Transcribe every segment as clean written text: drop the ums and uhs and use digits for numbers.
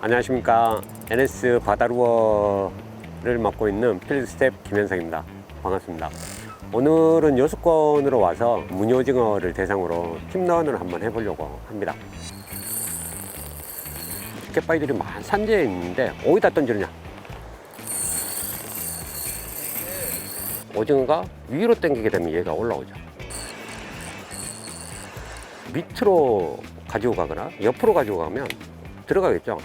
안녕하십니까. NS 바다루어를 맡고 있는 필드스텝 김현석입니다. 반갑습니다. 오늘은 여수권으로 와서 무늬오징어를 대상으로 팀런을 한번 해보려고 합니다. 갯바위들이 많은 산지에 있는데 어디다 던지느냐? 오징어가 위로 당기게 되면 얘가 올라오죠. 밑으로 가지고 가거나 옆으로 가지고 가면 들어가겠죠.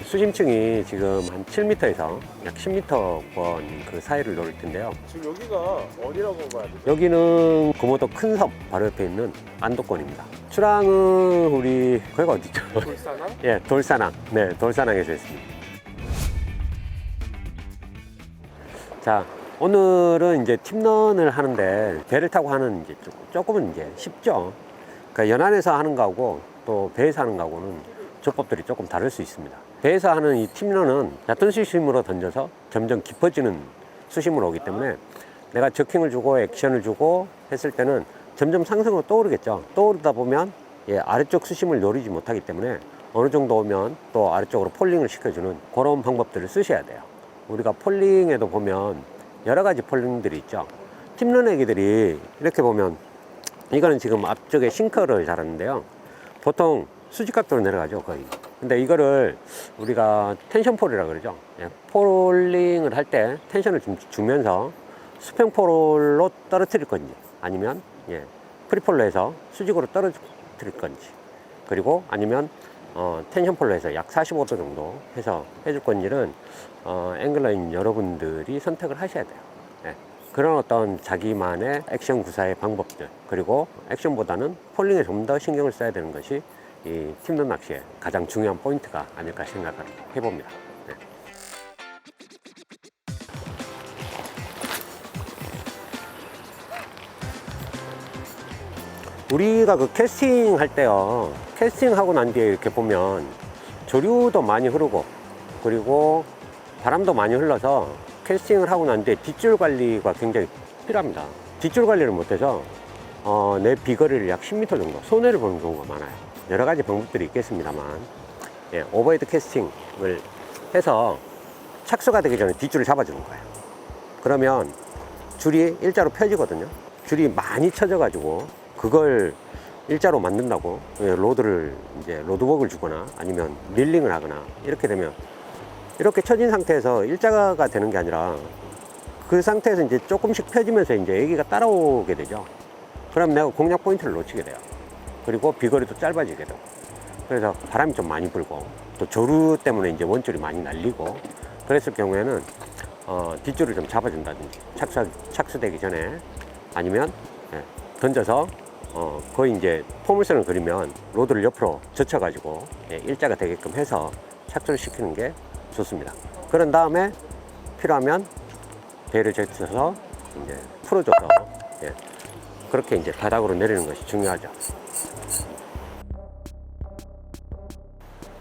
수심층이 지금 한 7m에서 약 10m권 그 사이를 노릴 텐데요. 지금 여기가 어디라고 봐야 되죠? 여기는 금오도 큰 섬 바로 옆에 있는 안도권입니다. 출항은 우리 거기가 어디죠? 돌산항? 예, 돌산항. 네, 돌산항에서 했습니다. 자, 오늘은 이제 팀런을 하는데 배를 타고 하는 이제 조금은 이제 쉽죠. 그러니까 연안에서 하는 거하고 또 배에서 하는 거하고는 조법들이 조금 다를 수 있습니다. 배에서 하는 이 팀런은 얕은 수심으로 던져서 점점 깊어지는 수심으로 오기 때문에 내가 저킹을 주고 액션을 주고 했을 때는 점점 상승으로 떠오르겠죠. 떠오르다 보면 아래쪽 수심을 노리지 못하기 때문에 어느 정도 오면 또 아래쪽으로 폴링을 시켜주는 그런 방법들을 쓰셔야 돼요. 우리가 폴링에도 보면 여러 가지 폴링들이 있죠. 팀런 애기들이 이렇게 보면 이거는 지금 앞쪽에 싱커를 달았는데요. 보통 수직각도로 내려가죠, 거의. 근데 이거를 우리가 텐션 폴이라고 그러죠. 폴링을 할 때 텐션을 좀 주면서 수평 폴로 떨어뜨릴 건지 아니면 프리폴로 해서 수직으로 떨어뜨릴 건지, 그리고 아니면 텐션 폴로 해서 약 45도 정도 해서 해줄 건지는 앵글러인 여러분들이 선택을 하셔야 돼요. 그런 어떤 자기만의 액션 구사의 방법들, 그리고 액션보다는 폴링에 좀 더 신경을 써야 되는 것이 이 팀런 낚시의 가장 중요한 포인트가 아닐까 생각을 해봅니다. 우리가 그 캐스팅 할 때요, 캐스팅 하고 난 뒤에 이렇게 보면 조류도 많이 흐르고 그리고 바람도 많이 흘러서 캐스팅을 하고 난 뒤에 뒷줄 관리가 굉장히 필요합니다. 뒷줄 관리를 못해서 내 비거리를 약 10m 정도 손해를 보는 경우가 많아요. 여러 가지 방법들이 있겠습니다만 오버헤드 캐스팅을 해서 착수가 되기 전에 뒷줄을 잡아주는 거예요. 그러면 줄이 일자로 펴지거든요. 줄이 많이 쳐져 가지고 그걸 일자로 만든다고 로드를 이제 로드웍을 주거나 아니면 릴링을 하거나 이렇게 되면 이렇게 쳐진 상태에서 일자가 되는 게 아니라 그 상태에서 이제 조금씩 펴지면서 이제 애기가 따라오게 되죠. 그럼 내가 공략 포인트를 놓치게 돼요. 그리고 비거리도 짧아지게 되고, 그래서 바람이 좀 많이 불고 또 조류 때문에 이제 원줄이 많이 날리고 그랬을 경우에는 뒷줄을 좀 잡아준다든지 착수되기 전에 아니면 던져서 거의 이제 포물선을 그리면 로드를 옆으로 젖혀가지고 일자가 되게끔 해서 착수를 시키는 게 좋습니다. 그런 다음에 필요하면 배를 제쳐서 이제 풀어줘서 그렇게 이제 바닥으로 내리는 것이 중요하죠.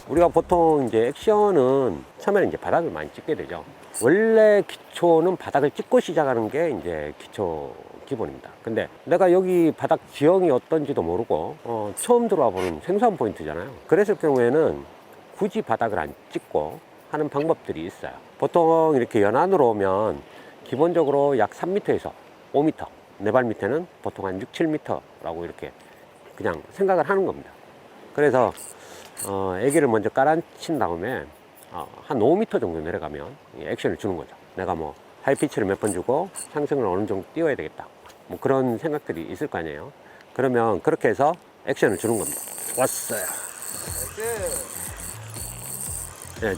우리가 보통 이제 액션은 처음에는 이제 바닥을 많이 찍게 되죠. 원래 기초는 바닥을 찍고 시작하는 게 이제 기초 기본입니다. 근데 내가 여기 바닥 지형이 어떤지도 모르고 처음 들어와 보는 생소한 포인트잖아요. 그랬을 경우에는 굳이 바닥을 안 찍고 하는 방법들이 있어요. 보통 이렇게 연안으로 오면 기본적으로 약 3m에서 5m, 내 발 밑에는 보통 한 6, 7m라고 이렇게 그냥 생각을 하는 겁니다. 그래서 애기를 먼저 깔아친 다음에 한 5m 정도 내려가면 액션을 주는 거죠. 내가 뭐 하이피치를 몇 번 주고 상승을 어느 정도 띄워야 되겠다, 뭐 그런 생각들이 있을 거 아니에요. 그러면 그렇게 해서 액션을 주는 겁니다. 왔어요.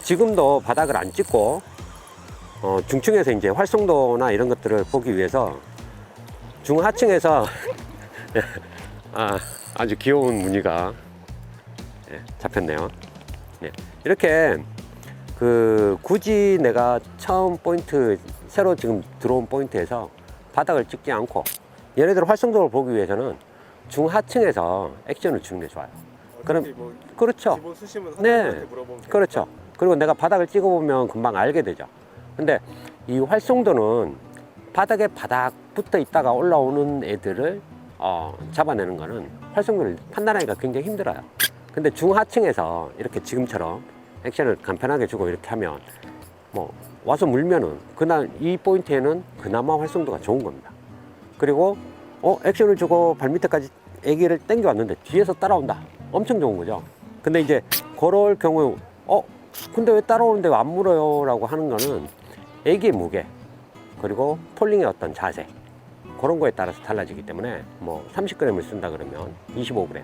지금도 바닥을 안 찍고 중층에서 이제 활성도나 이런 것들을 보기 위해서 중하층에서 아주 귀여운 무늬가 잡혔네요. 이렇게 굳이 내가 처음 포인트, 새로 지금 들어온 포인트에서 바닥을 찍지 않고 얘네들 활성도를 보기 위해서는 중하층에서 액션을 주는 게 좋아요. 그럼 뭐 그렇죠. 기본 수심은 물어보면 그렇죠. 그리고 내가 바닥을 찍어보면 금방 알게 되죠. 근데 이 활성도는 바닥에 바닥 붙어 있다가 올라오는 애들을 잡아내는 거는 활성도를 판단하기가 굉장히 힘들어요. 근데 중하층에서 이렇게 지금처럼 액션을 간편하게 주고 이렇게 하면 뭐 와서 물면은 그날 이 포인트에는 그나마 활성도가 좋은 겁니다. 그리고 액션을 주고 발밑에까지 애기를 당겨 왔는데 뒤에서 따라온다. 엄청 좋은 거죠. 근데 이제 그럴 경우 근데 왜 따라오는데 왜 안 물어요? 라고 하는 거는 애기의 무게 그리고 폴링의 어떤 자세 그런 거에 따라서 달라지기 때문에 뭐 30g을 쓴다 그러면 25g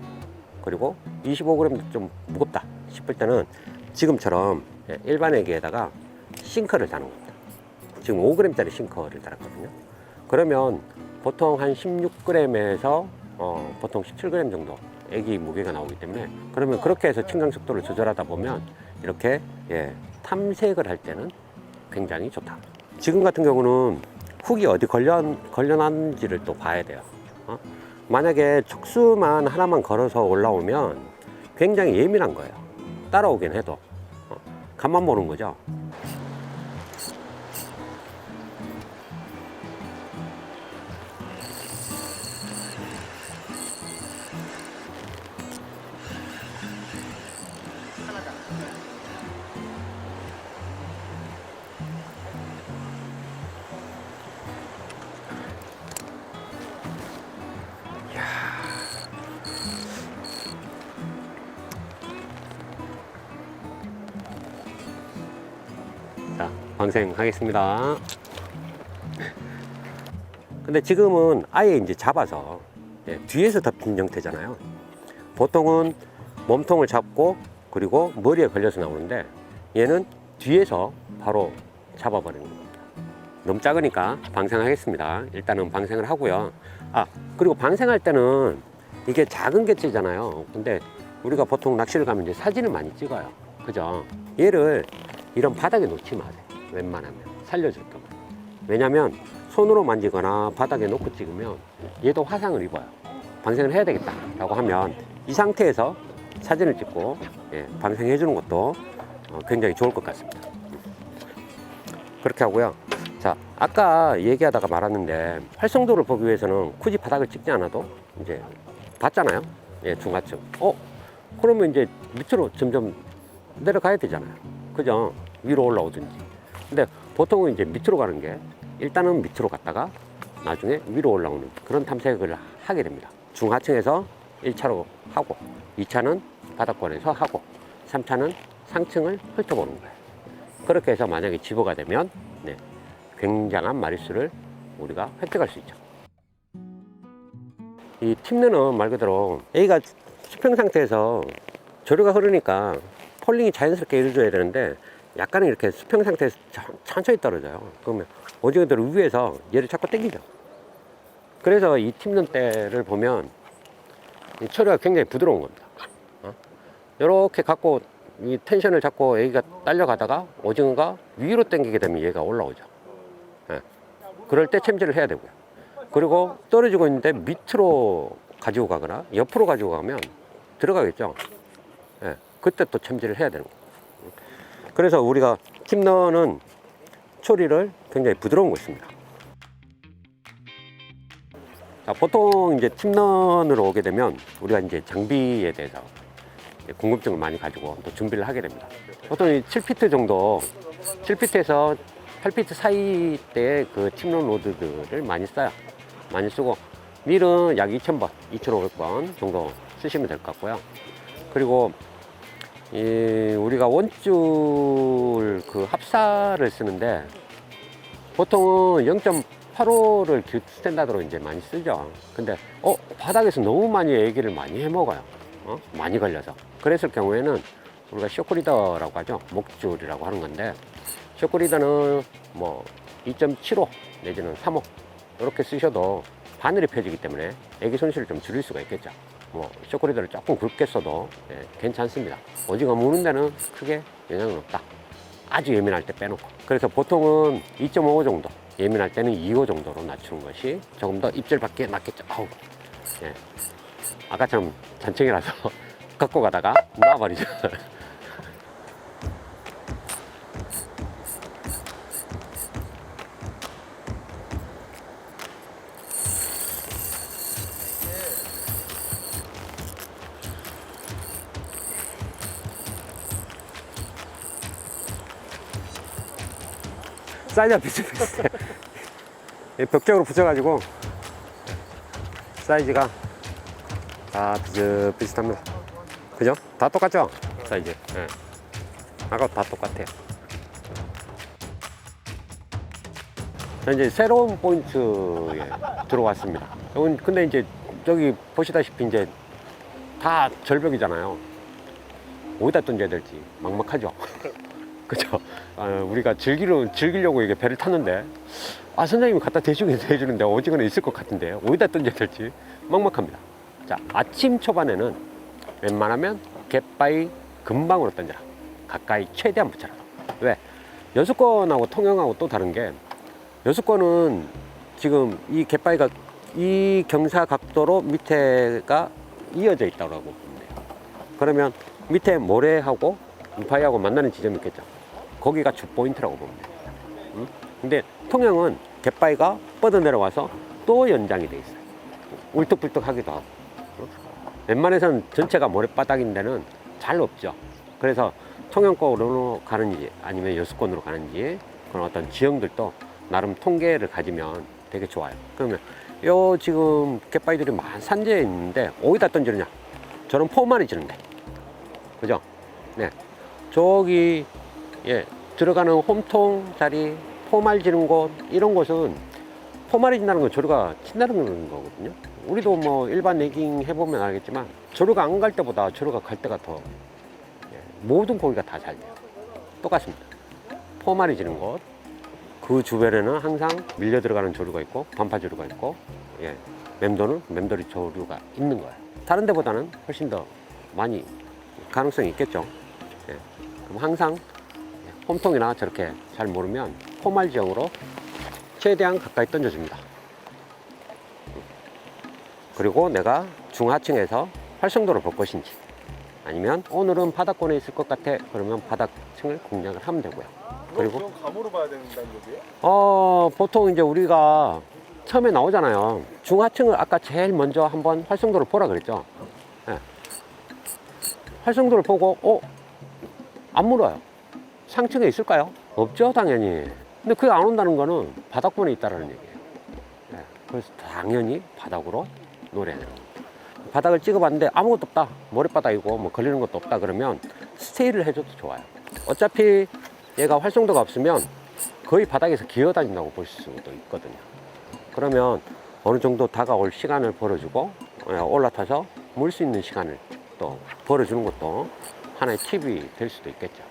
그리고 25g도 좀 무겁다 싶을 때는 지금처럼 일반 애기에다가 싱커를 다는 겁니다. 지금 5g짜리 싱커를 달았거든요. 그러면 보통 한 16g에서 보통 17g 정도 애기 무게가 나오기 때문에 그러면 그렇게 해서 침강 속도를 조절하다 보면 이렇게 탐색을 할 때는 굉장히 좋다. 지금 같은 경우는 훅이 어디 걸려놨는지를 또 봐야 돼요. 만약에 촉수만 하나만 걸어서 올라오면 굉장히 예민한 거예요. 따라오긴 해도 간만 보는 거죠. 자, 방생하겠습니다. 근데 지금은 아예 이제 잡아서 뒤에서 덮인 형태잖아요. 보통은 몸통을 잡고 그리고 머리에 걸려서 나오는데 얘는 뒤에서 바로 잡아버리는 겁니다. 너무 작으니까 방생하겠습니다. 일단은 방생을 하고요. 그리고 방생할 때는 이게 작은 개체잖아요. 근데 우리가 보통 낚시를 가면 이제 사진을 많이 찍어요. 그죠? 얘를 이런 바닥에 놓지 마세요. 웬만하면 살려줄 거면. 왜냐면 손으로 만지거나 바닥에 놓고 찍으면 얘도 화상을 입어요. 방생을 해야 되겠다 라고 하면 이 상태에서 사진을 찍고 방생해 주는 것도 굉장히 좋을 것 같습니다. 그렇게 하고요. 자, 아까 얘기하다가 말았는데 활성도를 보기 위해서는 굳이 바닥을 찍지 않아도 이제 봤잖아요. 중하층. 그러면 이제 밑으로 점점 내려가야 되잖아요. 그죠? 위로 올라오든지. 근데 보통은 이제 밑으로 가는 게 일단은 밑으로 갔다가 나중에 위로 올라오는 그런 탐색을 하게 됩니다. 중하층에서 1차로 하고 2차는 바닥권에서 하고 3차는 상층을 훑어보는 거예요. 그렇게 해서 만약에 집어가 되면 굉장한 마리수를 우리가 획득할 수 있죠. 이 팁르는 말 그대로 A가 수평 상태에서 조류가 흐르니까 폴링이 자연스럽게 이루어져야 되는데 약간은 이렇게 수평 상태에서 천천히 떨어져요. 그러면 오징어들을 위에서 얘를 자꾸 당기죠. 그래서 이 팁는 때를 보면 이 초리가 굉장히 부드러운 겁니다. 이렇게 갖고 이 텐션을 잡고 애기가 딸려가다가 오징어가 위로 당기게 되면 얘가 올라오죠. 그럴 때 챔질을 해야 되고요. 그리고 떨어지고 있는데 밑으로 가지고 가거나 옆으로 가지고 가면 들어가겠죠. 그때 또 챔질을 해야 되는 거예요. 그래서 우리가 팁러는 초리를 굉장히 부드러운 거 있습니다. 자, 보통 이제 팁런으로 오게 되면 우리가 이제 장비에 대해서 궁금증을 많이 가지고 또 준비를 하게 됩니다. 보통 7피트 정도, 7피트에서 8피트 사이 때의 그 팁런 로드들을 많이 써요. 많이 쓰고, 밀은 약 2000번, 2500번 정도 쓰시면 될 것 같고요. 그리고 우리가 원줄 그 합사를 쓰는데 보통은 0.85를 규 스탠다드로 이제 많이 쓰죠. 근데 바닥에서 너무 많이 애기를 많이 해먹어요. 많이 걸려서. 그랬을 경우에는 우리가 쇼크리더라고 하죠. 목줄이라고 하는 건데 쇼크리더는 뭐 2.75 내지는 3호 이렇게 쓰셔도 바늘이 펴지기 때문에 애기 손실을 좀 줄일 수가 있겠죠. 뭐 쇼크리더를 조금 굵게 써도 괜찮습니다. 오징어 무는 데는 크게 영향은 없다. 아주 예민할 때 빼놓고. 그래서 보통은 2.5 정도, 예민할 때는 2호 정도로 낮추는 것이 조금 더 입질 받기에 낫겠죠. 아까처럼 잔챙이라서 갖고 가다가 놔버리죠. 사이즈가 비슷비슷해. 이 벽적으로 붙여가지고 사이즈가 다 비슷합니다. 그죠? 다 똑같죠? 사이즈. 예. 아까 다 똑같아요. 자, 이제 새로운 포인트에 들어왔습니다. 이건 근데 이제 저기 보시다시피 이제 다 절벽이잖아요. 어디다 던져야 될지 막막하죠. 그죠? 우리가 즐기려고 이게 배를 탔는데, 선생님이 갖다 대주는데 오징어는 있을 것 같은데, 어디다 던져야 될지 막막합니다. 자, 아침 초반에는 웬만하면 갯바위 근방으로 던져라. 가까이 최대한 붙여라. 왜? 여수권하고 통영하고 또 다른 게, 여수권은 지금 이 갯바위가 이 경사 각도로 밑에가 이어져 있다고 보면 돼요. 그러면 밑에 모래하고 바위하고 만나는 지점이 있겠죠. 거기가 주 포인트라고 보면 돼요. 응? 근데 통영은 갯바위가 뻗어 내려와서 또 연장이 돼 있어요. 울뚝불뚝 하기도 하고. 웬만해서는 전체가 모래바닥인 데는 잘 없죠. 그래서 통영권으로 가는지 아니면 여수권으로 가는지 그런 어떤 지형들도 나름 통계를 가지면 되게 좋아요. 그러면 요 지금 갯바위들이 산재에 있는데 어디다 던지느냐? 저런 포말이 지는데, 그죠? 네, 저기 들어가는 홈통 자리, 포말 지는 곳, 이런 곳은 포말이 진다는 건 조류가 친다는 거거든요. 우리도 뭐 일반 내깅 해보면 알겠지만 조류가 안 갈 때보다 조류가 갈 때가 더 모든 고기가 다 잘 돼요. 똑같습니다. 포말이 지는 곳, 그 주변에는 항상 밀려 들어가는 조류가 있고 반파 조류가 있고, 맴도는 맴돌이 조류가 있는 거예요. 다른 데보다는 훨씬 더 많이 가능성이 있겠죠. 그럼 항상 홈통이나 저렇게 잘 모르면 포말 지형으로 최대한 가까이 던져줍니다. 그리고 내가 중하층에서 활성도를 볼 것인지, 아니면 오늘은 바닥권에 있을 것 같아 그러면 바닥층을 공략을 하면 되고요. 그리고 감으로 봐야 된다는 얘기예요? 보통 이제 우리가 처음에 나오잖아요. 중하층을 아까 제일 먼저 한번 활성도를 보라 그랬죠. 활성도를 보고 안 물어요. 상층에 있을까요? 없죠, 당연히. 근데 그게 안 온다는 거는 바닥권에 있다는 얘기예요. 그래서 당연히 바닥으로 노려야 돼요. 바닥을 찍어봤는데 아무것도 없다, 모래바닥이고 뭐 걸리는 것도 없다 그러면 스테이를 해줘도 좋아요. 어차피 얘가 활성도가 없으면 거의 바닥에서 기어다닌다고 볼 수도 있거든요. 그러면 어느 정도 다가올 시간을 벌어주고 올라타서 물 수 있는 시간을 또 벌어주는 것도 하나의 팁이 될 수도 있겠죠.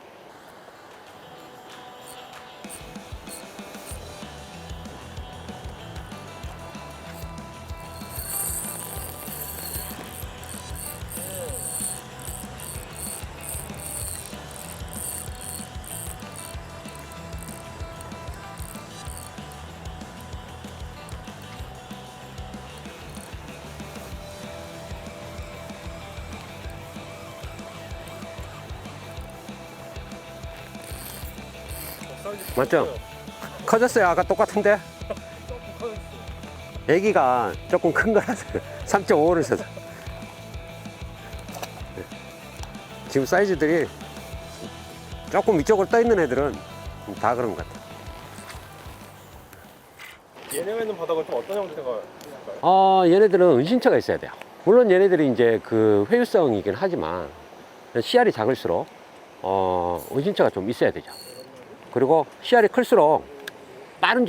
맞죠? 커졌어요. 아까 똑같은데? 애기가 조금 큰 거라서 3.5를 써서 지금 사이즈들이 조금 위쪽으로 떠 있는 애들은 다 그런 것 같아요. 얘네가 있는 바닥은 좀 어떤 형태가 있을까요? 얘네들은 은신처가 있어야 돼요. 물론 얘네들이 이제 그 회유성이긴 하지만 씨알이 작을수록 은신처가 좀 있어야 되죠. 그리고 씨알이 클수록 빠른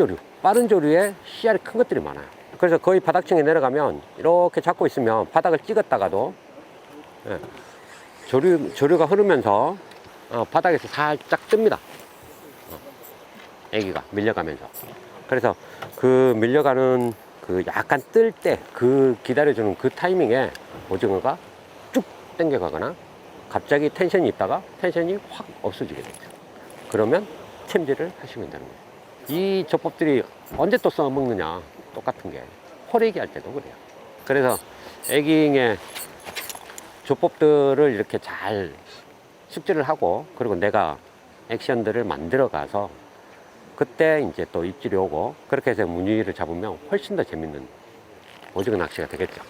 조류에 씨알이 큰 것들이 많아요. 그래서 거의 바닥층에 내려가면 이렇게 잡고 있으면 바닥을 찍었다가도 조류가 흐르면서 바닥에서 살짝 뜹니다. 애기가 밀려가면서. 그래서 그 밀려가는 그 약간 뜰 때 그 기다려주는 그 타이밍에 오징어가 쭉 당겨가거나 갑자기 텐션이 있다가 텐션이 확 없어지게 되죠. 그러면 챔질을 하시면 되는 거예요. 이 조법들이 언제 또 써먹느냐, 똑같은 게 호래기 할 때도 그래요. 그래서 에깅의 조법들을 이렇게 잘 숙지를 하고, 그리고 내가 액션들을 만들어 가서 그때 이제 또 입질이 오고, 그렇게 해서 무늬를 잡으면 훨씬 더 재밌는 오징어 낚시가 되겠죠.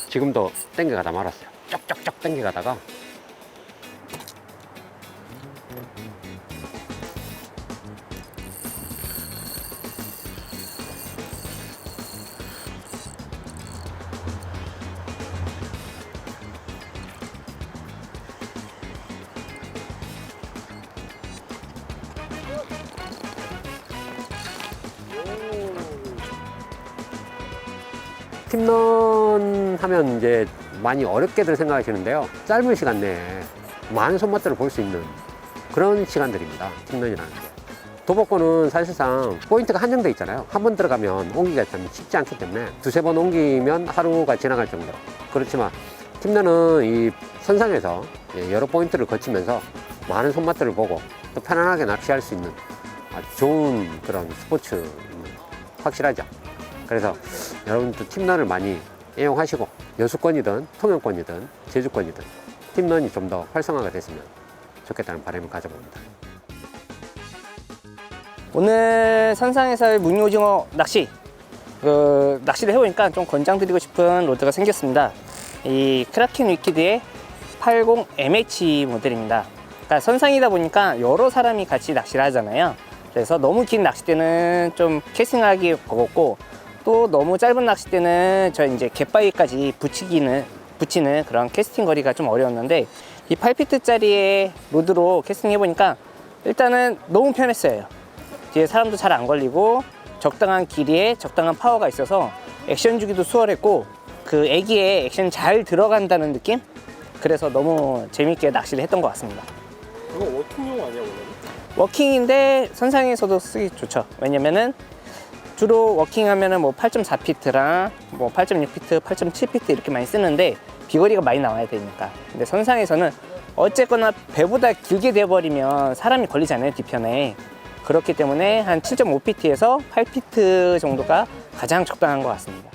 지금도 땡겨가다 말았어요. 쪽쪽쪽 땡겨가다가 팀런 하면 이제 많이 어렵게들 생각하시는데요. 짧은 시간 내에 많은 손맛들을 볼 수 있는 그런 시간들입니다. 팀런이라는 게. 도복권은 사실상 포인트가 한정돼 있잖아요. 한 번 들어가면 옮기기가 참 쉽지 않기 때문에 두세 번 옮기면 하루가 지나갈 정도. 그렇지만 팀런은 이 선상에서 여러 포인트를 거치면서 많은 손맛들을 보고 또 편안하게 낚시할 수 있는 아주 좋은 그런 스포츠 확실하죠. 그래서 여러분도 팀런을 많이 애용하시고 여수권이든 통영권이든 제주권이든 팀런이 좀 더 활성화가 됐으면 좋겠다는 바람을 가져봅니다. 오늘 선상에서의 무늬오징어 낚시 낚시를 해보니까 좀 권장드리고 싶은 로드가 생겼습니다. 이 크라켄 위키드의 80MH 모델입니다. 그러니까 선상이다 보니까 여러 사람이 같이 낚시를 하잖아요. 그래서 너무 긴 낚싯대는 좀 캐스팅하기 버겁고 또 너무 짧은 낚싯대는 저 이제 갯바위까지 붙이는 그런 캐스팅 거리가 좀 어려웠는데 이 8피트짜리의 로드로 캐스팅 해보니까 일단은 너무 편했어요. 뒤에 사람도 잘 안 걸리고 적당한 길이에 적당한 파워가 있어서 액션 주기도 수월했고 그 애기에 액션 잘 들어간다는 느낌? 그래서 너무 재밌게 낚시를 했던 것 같습니다. 이거 워킹용 아니야 원래는? 워킹인데 선상에서도 쓰기 좋죠. 왜냐면은 주로 워킹하면은 뭐 8.4피트랑 뭐 8.6피트, 8.7피트 이렇게 많이 쓰는데 비거리가 많이 나와야 되니까. 근데 선상에서는 어쨌거나 배보다 길게 돼버리면 사람이 걸리잖아요, 뒤편에. 그렇기 때문에 한 7.5피트에서 8피트 정도가 가장 적당한 것 같습니다.